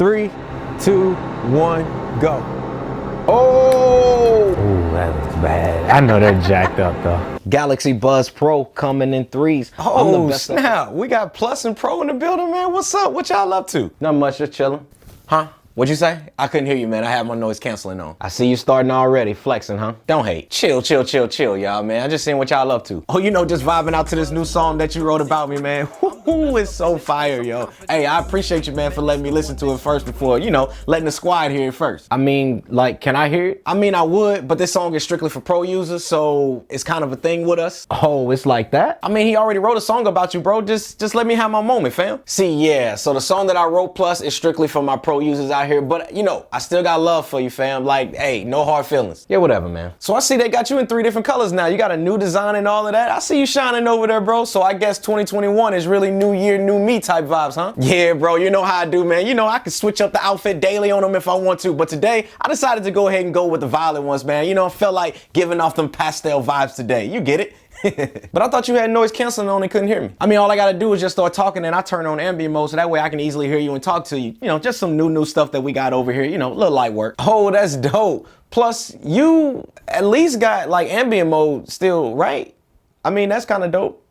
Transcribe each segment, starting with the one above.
3, 2, 1, go. Oh! Ooh, that looks bad. I know they're jacked up though. Galaxy Buds Pro coming in 3s. Oh, snap. We got Plus and Pro in the building, man. What's up? What y'all up to? Not much, just chilling. Huh? What'd you say? I couldn't hear you, man. I have my noise canceling on. I see you starting already, flexing, huh? Don't hate. Chill, y'all, man. I just seen what y'all up to. Oh, you know, just vibing out to this new song that you wrote about me, man. Woo-hoo, it's so fire, yo. Hey, I appreciate you, man, for letting me listen to it first before, you know, letting the squad hear it first. I mean, like, can I hear it? I mean, I would, but this song is strictly for pro users, so it's kind of a thing with us. Oh, it's like that? I mean, he already wrote a song about you, bro. Just let me have my moment, fam. See, yeah, so the song that I wrote Plus is strictly for my pro users out here, but, you know, I still got love for you, fam. Like, hey, no hard feelings. Yeah, whatever, man. So I see they got you in 3 different colors now. You got a new design and all of that. I see you shining over there, bro. So I guess 2021 is really new year, new me type vibes, huh? Yeah, bro, you know how I do, man. You know, I can switch up the outfit daily on them if I want to. But today, I decided to go ahead and go with the violet ones, man. You know, I felt like giving off them pastel vibes today. You get it? But I thought you had noise canceling on and couldn't hear me. I mean, all I gotta do is just start talking and I turn on ambient mode so that way I can easily hear you and talk to you. You know, just some new stuff that we got over here, you know, a little light work. Oh, that's dope. Plus, you at least got like ambient mode still, right? I mean, that's kind of dope.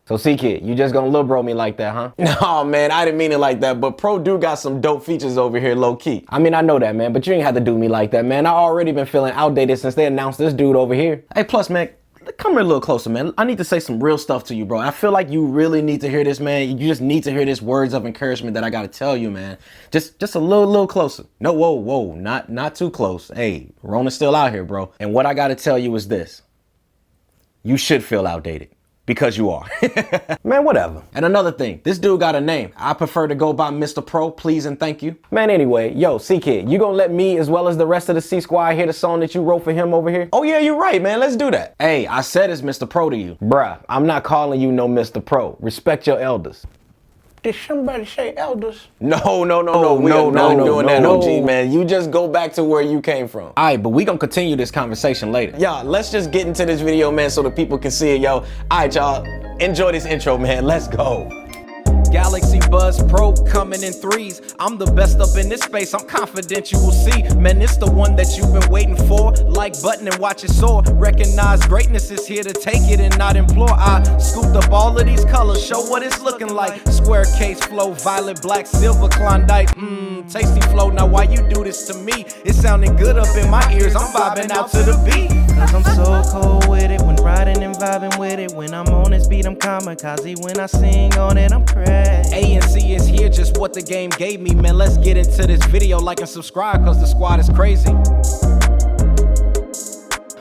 So C-Kid, you just gonna little bro me like that, huh? No, man, I didn't mean it like that, but Pro do got some dope features over here, low key. I mean, I know that, man, but you ain't have to do me like that, man. I already been feeling outdated since they announced this dude over here. Hey, Plus, man, come here a little closer, man. I need to say some real stuff to you, bro. I feel like you really need to hear this, man. You just need to hear this words of encouragement that I gotta tell you, man. Just a little closer. No, whoa, not too close. Hey, Rona's still out here, bro. And what I gotta tell you is this. You should feel outdated. Because you are. Man, whatever. And another thing, this dude got a name. I prefer to go by Mr. Pro, please and thank you. Man, anyway, yo, C-Kid, you gonna let me as well as the rest of the C-Squad hear the song that you wrote for him over here? Oh yeah, you're right, man. Let's do that. Hey, I said it's Mr. Pro to you. Bruh, I'm not calling you no Mr. Pro. Respect your elders. Did somebody say elders? No. We are not doing that, OG, man. You just go back to where you came from. All right, but we gonna continue this conversation later. Y'all, let's just get into this video, man, so the people can see it, yo. All right, y'all, enjoy this intro, man. Let's go. Galaxy Buds Pro coming in 3s. I'm the best up in this space. I'm confident you will see. Man, it's the one that you've been waiting for. Like button and watch it soar. Recognize greatness is here to take it and not implore. I scooped up all of these colors. Show what it's looking like. Square case flow, violet, black, silver, Klondike. Tasty flow. Now why you do this to me? It's sounding good up in my ears. I'm vibing out to the beat. Cause I'm so cold with it. When riding and vibing with it. When I'm on this beat, I'm kamikaze. When I sing on it, I'm crazy. ANC is here, just what the game gave me, man. Let's get into this video, like and subscribe, cause the squad is crazy.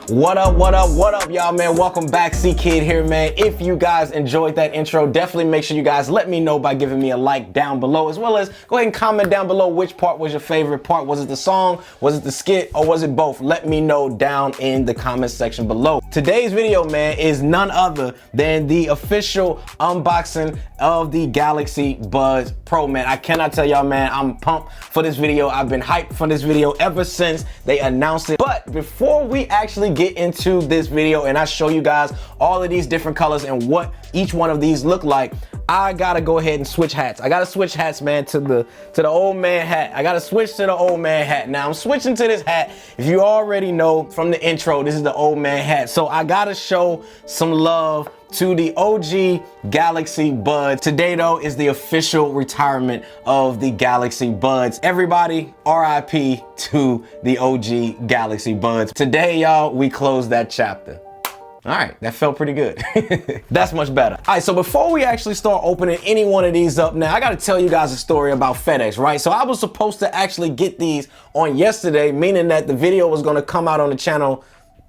What up, y'all, man? Welcome back, C-Kid here, man. If you guys enjoyed that intro, definitely make sure you guys let me know by giving me a like down below, as well as go ahead and comment down below which part was your favorite part. Was it the song, was it the skit, or was it both? Let me know down in the comment section below. Today's video, man, is none other than the official unboxing of the Galaxy Buds Pro, man. I cannot tell y'all, man, I'm pumped for this video. I've been hyped for this video ever since they announced it. But before we actually get into this video and I show you guys all of these different colors and what each one of these look like, I gotta go ahead and switch hats. I gotta switch hats, man, to the old man hat. I gotta switch to the old man hat. Now I'm switching to this hat. If you already know from the intro, this is the old man hat. So I gotta show some love to the OG Galaxy Buds. Today, though, is the official retirement of the Galaxy Buds. Everybody, RIP to the OG Galaxy Buds. Today, y'all, we close that chapter. All right, that felt pretty good. That's much better. All right, so before we actually start opening any one of these up now, I gotta tell you guys a story about FedEx, right? So I was supposed to actually get these on yesterday, meaning that the video was gonna come out on the channel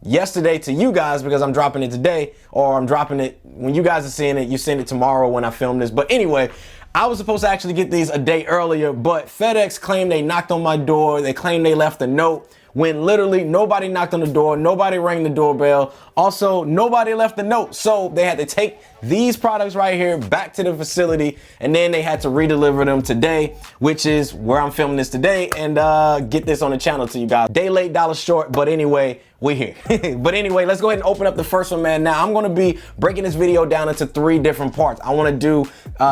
yesterday to you guys because I'm dropping it today, or I'm dropping it when you guys are seeing it, you send it tomorrow when I film this. But anyway, I was supposed to actually get these a day earlier, but FedEx claimed they knocked on my door. They claimed they left a note when literally nobody knocked on the door, nobody rang the doorbell. Also, nobody left a note. So they had to take these products right here back to the facility, and then they had to redeliver them today, which is where I'm filming this today, and get this on the channel to you guys. Day late, dollar short, but anyway, we're here. But anyway, let's go ahead and open up the first one, man. Now, I'm gonna be breaking this video down into 3 different parts. I wanna do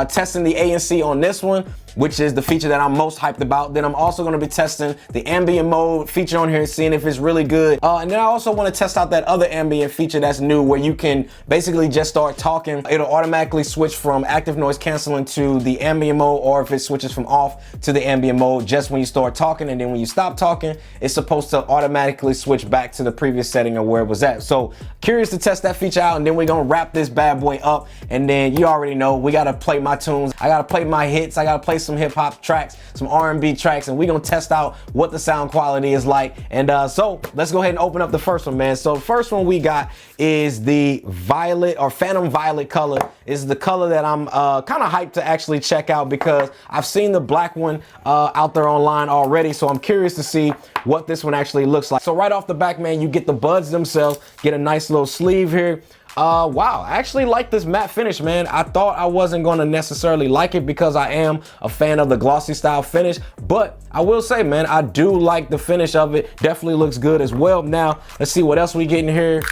testing the ANC on this one, which is the feature that I'm most hyped about. Then I'm also gonna be testing the ambient mode feature on here and seeing if it's really good. And then I also wanna test out that other ambient feature that's new where you can basically just start talking. It'll automatically switch from active noise canceling to the ambient mode, or if it switches from off to the ambient mode just when you start talking, and then when you stop talking, it's supposed to automatically switch back to the previous setting of where it was at. So curious to test that feature out, and then we're gonna wrap this bad boy up, and then you already know we gotta play my tunes, I gotta play my hits, I gotta play some hip hop tracks, some R&B tracks, and we're gonna test out what the sound quality is like. And so let's go ahead and open up the first one, man. So the first one we got is the violet or phantom violet color. Is the color that I'm kind of hyped to actually check out because I've seen the black one out there online already, so I'm curious to see what this one actually looks like. So right off the back, man, you get the buds themselves, get a nice little sleeve here. Wow, I actually like this matte finish, man. I thought I wasn't gonna necessarily like it because I am a fan of the glossy style finish, but I will say, man, I do like the finish of it. Definitely looks good as well. Now, let's see what else we get in here.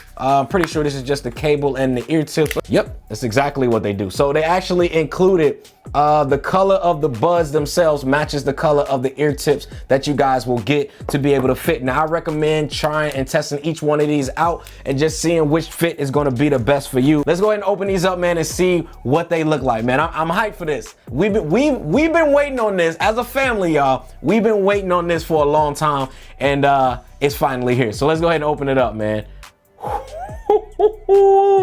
Pretty sure this is just the cable and the ear tips. Yep, that's exactly what they do. So they actually included the color of the buds themselves matches the color of the ear tips that you guys will get to be able to fit. Now, I recommend trying and testing each one of these out and just seeing which fit is gonna be the best for you. Let's go ahead and open these up, man, and see what they look like, man. I'm hyped for this. We've been waiting on this as a family, y'all. We've been waiting on this for a long time, and it's finally here. So let's go ahead and open it up, man.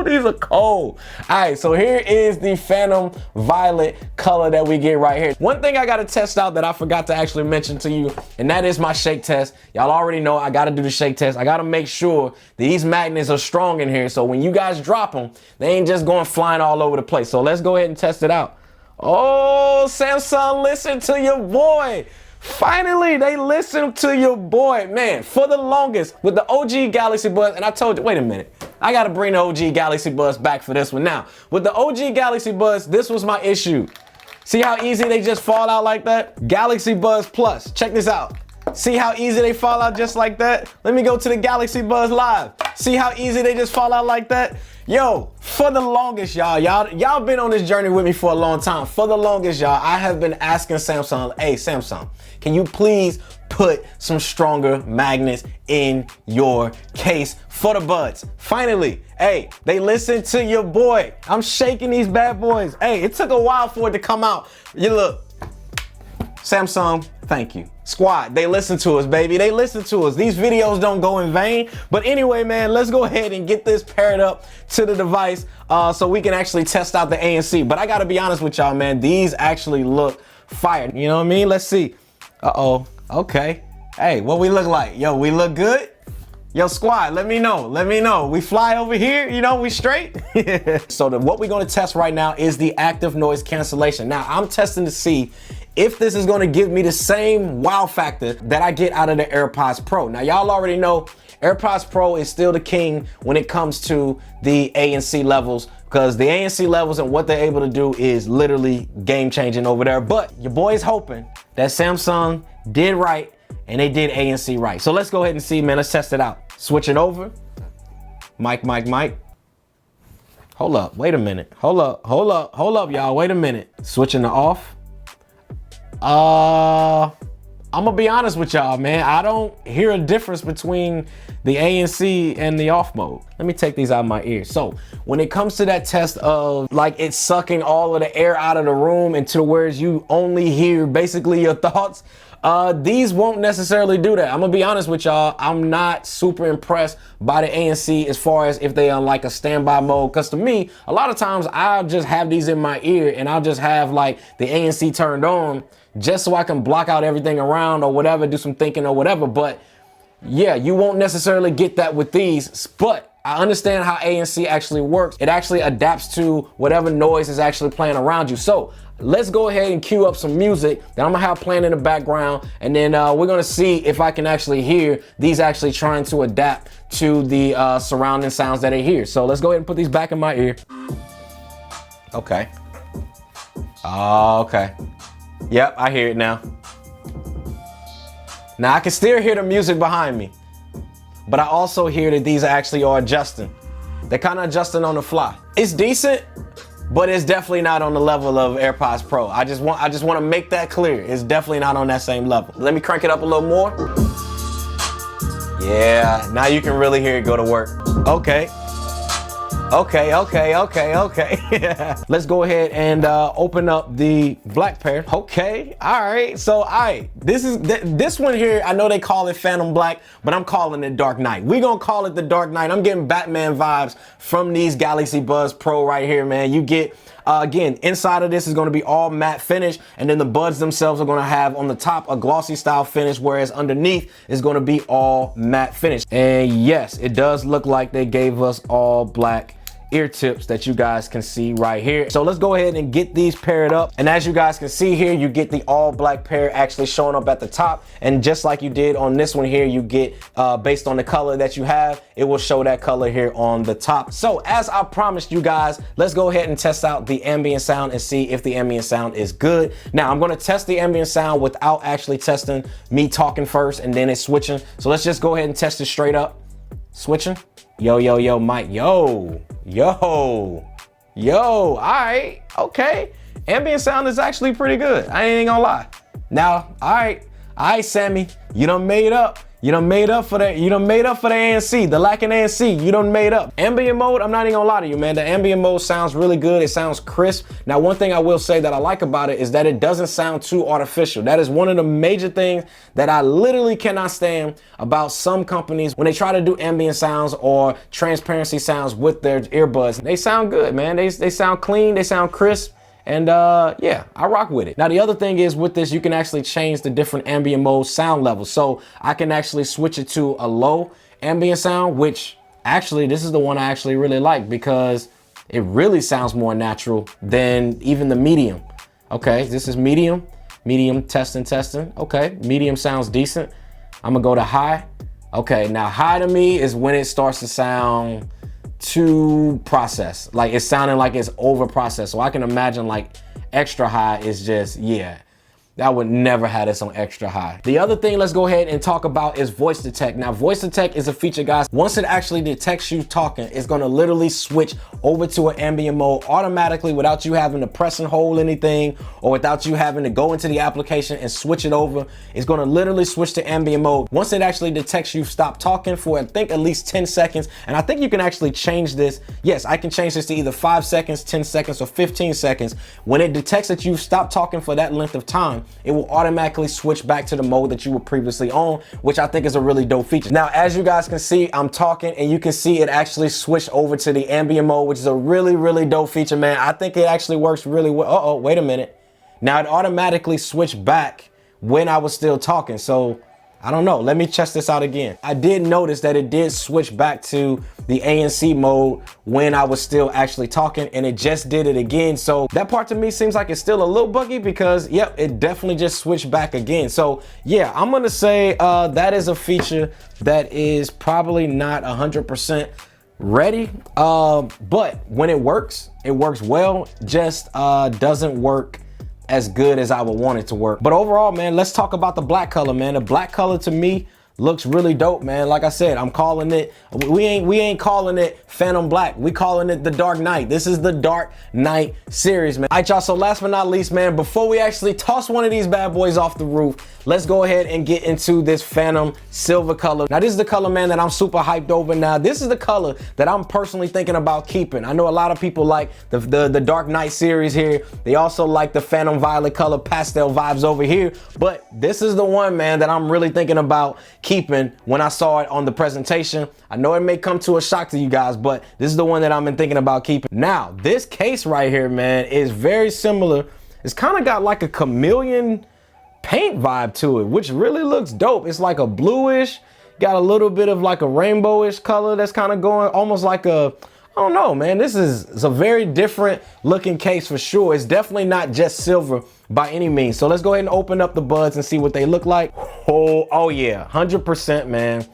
These are cold. All right, so here is the phantom violet color that we get right here. One thing I gotta test out that I forgot to actually mention to you, and that is my shake test. Y'all already know I gotta do the shake test. I gotta make sure that these magnets are strong in here, so when you guys drop them, they ain't just going flying all over the place. So let's go ahead and test it out. Oh, Samsung, listen to your boy. Finally, they listen to your boy, man. For the longest, with the OG Galaxy Buds, and I told you, wait a minute, I gotta bring the OG Galaxy Buds back for this one. Now, with the OG Galaxy Buds, this was my issue. See how easy they just fall out like that? Galaxy Buds Plus, check this out. See how easy they fall out just like that? Let me go to the Galaxy Buds Live. See how easy they just fall out like that? Yo, for the longest, y'all been on this journey with me for a long time. For the longest, y'all, I have been asking Samsung, hey, Samsung, can you please put some stronger magnets in your case for the buds? Finally, hey, they listened to your boy. I'm shaking these bad boys. Hey, it took a while for it to come out. You look, Samsung, thank you. Squad, they listen to us, baby. They listen to us. These videos don't go in vain. But anyway, man, let's go ahead and get this paired up to the device so we can actually test out the ANC. But I gotta be honest with y'all, man, these actually look fire. You know what I mean? Let's see. Uh-oh, okay. Hey, what we look like? Yo, we look good? Yo, squad, let me know. Let me know. We fly over here, you know, we straight? So what we're gonna test right now is the active noise cancellation. Now, I'm testing to see if this is gonna give me the same wow factor that I get out of the AirPods Pro. Now, y'all already know AirPods Pro is still the king when it comes to the ANC levels, because the ANC levels and what they're able to do is literally game changing over there. But your boy's hoping that Samsung did right and they did ANC right. So let's go ahead and see, man. Let's test it out. Switch it over. Mic. Hold up, wait a minute. Hold up, y'all. Wait a minute. Switching to off. I'm gonna be honest with y'all, man. I don't hear a difference between the ANC and the off mode. Let me take these out of my ears. So when it comes to that test of like it's sucking all of the air out of the room into where you only hear basically your thoughts, these won't necessarily do that. I'm gonna be honest with y'all. I'm not super impressed by the ANC as far as if they are like a standby mode. Cause to me, a lot of times I'll just have these in my ear and I'll just have like the ANC turned on just so I can block out everything around or whatever, do some thinking or whatever. But yeah, you won't necessarily get that with these, but I understand how ANC actually works. It actually adapts to whatever noise is actually playing around you. So let's go ahead and cue up some music that I'm gonna have playing in the background, and then we're gonna see if I can actually hear these actually trying to adapt to the surrounding sounds that I hear. So let's go ahead and put these back in my ear. Okay. Okay. Yep, I hear it now. Now I can still hear the music behind me, but I also hear that these actually are adjusting. They're kind of adjusting on the fly. It's decent, but it's definitely not on the level of AirPods Pro. I just want to make that clear. It's definitely not on that same level. Let me crank it up a little more. Yeah, now you can really hear it go to work. Okay. Okay. Let's go ahead and open up the black pair. Okay, all right. So, this one here, I know they call it Phantom Black, but I'm calling it Dark Knight. We gonna call it the Dark Knight. I'm getting Batman vibes from these Galaxy Buds Pro right here, man. You get, again, inside of this is gonna be all matte finish, and then the buds themselves are gonna have on the top a glossy style finish, whereas underneath is gonna be all matte finish. And yes, it does look like they gave us all black ear tips that you guys can see right here. So let's go ahead and get these paired up. And as you guys can see here, you get the all black pair actually showing up at the top. And just like you did on this one here, you get, based on the color that you have, it will show that color here on the top. So as I promised you guys, let's go ahead and test out the ambient sound and see if the ambient sound is good. Now I'm gonna test the ambient sound without actually testing me talking first and then it's switching. So let's just go ahead and test it straight up. Switching. Yo, Mike. Yo, all right, okay. Ambient sound is actually pretty good. I ain't gonna lie. Now, all right, Sammy, you done made up. You done made up for that. You done made up for the ANC, the lacking ANC. You done made up. Ambient mode, I'm not even gonna lie to you, man. The ambient mode sounds really good. It sounds crisp. Now, one thing I will say that I like about it is that it doesn't sound too artificial. That is one of the major things that I literally cannot stand about some companies when they try to do ambient sounds or transparency sounds with their earbuds. They sound good, man. They sound clean. They sound crisp. And yeah, I rock with it. Now, the other thing is with this, you can actually change the different ambient mode sound levels. So I can actually switch it to a low ambient sound, which actually, this is the one I actually really like because it really sounds more natural than even the medium. Okay, this is medium, testing. Okay, medium sounds decent. I'm gonna go to high. Okay, now high to me is when it starts to sound too processed, like it's sounding like it's over processed. So I can imagine like extra high is just, yeah, I would never have this on extra high. The other thing let's go ahead and talk about is voice detect. Now, voice detect is a feature, guys. Once it actually detects you talking, it's gonna literally switch over to an ambient mode automatically without you having to press and hold anything or without you having to go into the application and switch it over. It's gonna literally switch to ambient mode. Once it actually detects you stop talking for, I think, at least 10 seconds. And I think you can actually change this. Yes, I can change this to either 5 seconds, 10 seconds, or 15 seconds. When it detects that you've stopped talking for that length of time, it will automatically switch back to the mode that you were previously on, which I think is a really dope feature. Now, as you guys can see, I'm talking and you can see it actually switch over to the ambient mode, which is a really, really dope feature, man. I think it actually works really well. Uh-oh, wait a minute. Now it automatically switched back when I was still talking. So I don't know. Let me test this out again. I did notice that it did switch back to the ANC mode when I was still actually talking, and it just did it again. So that part to me seems like it's still a little buggy because, yep, it definitely just switched back again. So yeah, I'm gonna say that is a feature that is probably not 100% ready. But when it works well, just doesn't work as good as I would want it to work. But overall, man, let's talk about the black color, man. The black color to me looks really dope, man. Like I said, I'm calling it, we ain't calling it Phantom Black. We calling it the Dark Knight. This is the Dark Knight series, man. All right, y'all, so last but not least, man, before we actually toss one of these bad boys off the roof, let's go ahead and get into this Phantom silver color. Now, this is the color, man, that I'm super hyped over. Now, this is the color that I'm personally thinking about keeping. I know a lot of people like the Dark Knight series here. They also like the Phantom Violet color pastel vibes over here, but this is the one, man, that I'm really thinking about keeping when I saw it on the presentation. I know it may come to a shock to you guys, but this is the one that I've been thinking about keeping. Now, this case right here, man, is very similar. It's kind of got like a chameleon paint vibe to it, which really looks dope. It's like a bluish, got a little bit of like a rainbowish color that's kind of going almost like a, I don't know, man. This is a very different looking case for sure. It's definitely not just silver by any means. So let's go ahead and open up the buds and see what they look like. Oh yeah, 100%, man.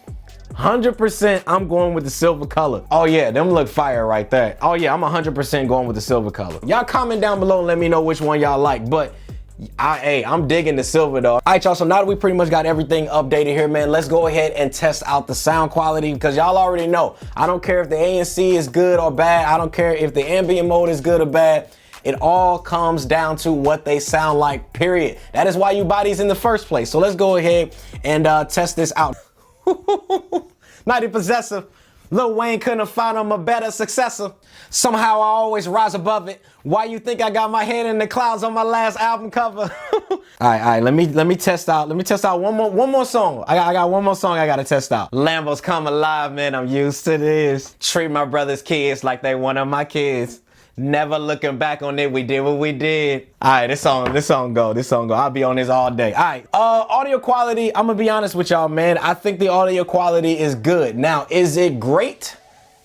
100% I'm going with the silver color. Oh yeah, them look fire right there. Oh yeah, I'm 100% going with the silver color. Y'all comment down below and let me know which one y'all like. But I'm digging the silver though. All right, y'all, so now that we pretty much got everything updated here, man, let's go ahead and test out the sound quality, because y'all already know, I don't care if the ANC is good or bad. I don't care if the ambient mode is good or bad. It all comes down to what they sound like, period. That is why you buy these in the first place. So let's go ahead and test this out. Mighty possessive. Lil Wayne couldn't have found him a better successor. Somehow I always rise above it. Why you think I got my head in the clouds on my last album cover? all right, let me test out. Let me test out one more song. I got one more song I gotta test out. Lambos come alive, man. I'm used to this. Treat my brother's kids like they one of my kids. Never looking back on it, we did what we did. All right, this song go. I'll be on this all day. All right, audio quality, I'm gonna be honest with y'all, man. I think the audio quality is good. Now, is it great?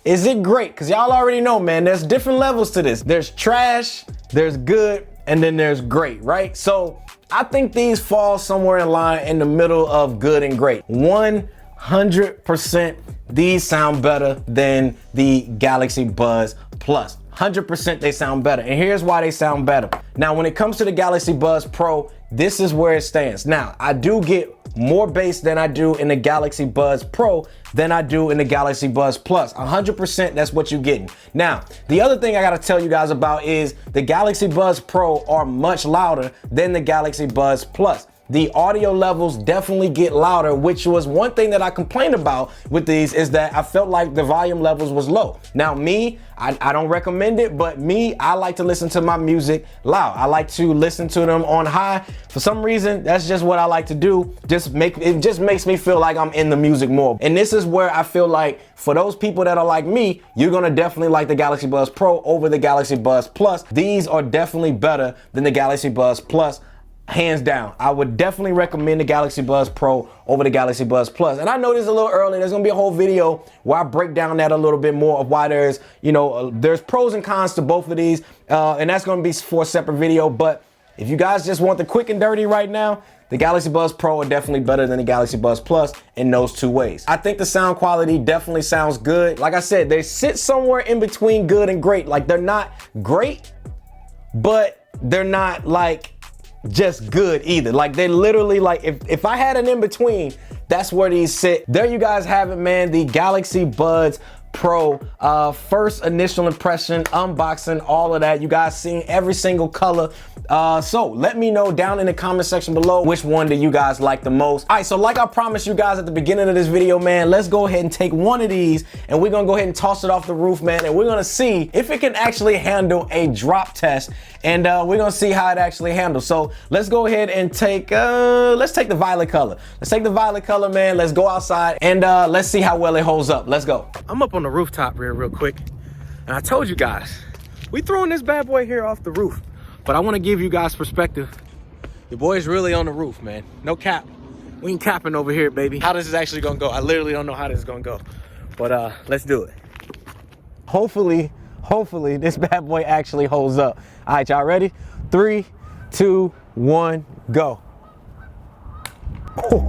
Is it great? Because y'all already know, man, there's different levels to this. There's trash, there's good, and then there's great, right? So I think these fall somewhere in line in the middle of good and great. 100% these sound better than the Galaxy Buds Plus. 100% they sound better. And here's why they sound better. Now, when it comes to the Galaxy Buds Pro, this is where it stands. Now, I do get more bass than I do in the Galaxy Buds Pro than I do in the Galaxy Buds Plus. 100% that's what you're getting. Now, the other thing I gotta tell you guys about is the Galaxy Buds Pro are much louder than the Galaxy Buds Plus. The audio levels definitely get louder, which was one thing that I complained about with these, is that I felt like the volume levels was low. Now me, I don't recommend it, but me, I like to listen to my music loud. I like to listen to them on high. For some reason, that's just what I like to do. It just makes me feel like I'm in the music more. And this is where I feel like for those people that are like me, you're gonna definitely like the Galaxy Buds Pro over the Galaxy Buds Plus. These are definitely better than the Galaxy Buds Plus. Hands down. I would definitely recommend the Galaxy Buds Pro over the Galaxy Buds Plus. And I know this is a little early. There's gonna be a whole video where I break down that a little bit more of why there's, there's pros and cons to both of these. And that's gonna be for a separate video. But if you guys just want the quick and dirty right now, the Galaxy Buds Pro are definitely better than the Galaxy Buds Plus in those two ways. I think the sound quality definitely sounds good. Like I said, they sit somewhere in between good and great. Like, they're not great, but they're not like just good either. Like, they literally, like, if I had an in between, that's where these sit. There you guys have it, man. The Galaxy Buds Pro, first initial impression, unboxing, all of that. You guys seen every single color. So let me know down in the comment section below, which one do you guys like the most. All right, so like I promised you guys at the beginning of this video, man, let's go ahead and take one of these and we're gonna go ahead and toss it off the roof, man, and we're gonna see if it can actually handle a drop test, and we're gonna see how it actually handles. So let's go ahead and take the violet color. Let's take the violet color, man. Let's go outside and let's see how well it holds up. Let's go. I'm up on the rooftop here real quick, and I told you guys, we throwing this bad boy here off the roof, but I want to give you guys perspective. Your boy's really on the roof, man. No cap. We ain't capping over here, baby. How this is actually gonna go, I literally don't know how this is gonna go, but let's do it. Hopefully this bad boy actually holds up. All right, y'all ready? 3, 2, 1, go.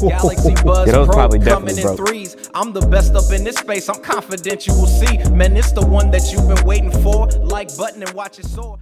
Galaxy Buds Yeah, those Pro probably coming definitely in broke. threes. I'm the best up in this space. I'm confident you will see. Man, it's the one that you've been waiting for. Like button and watch it soar.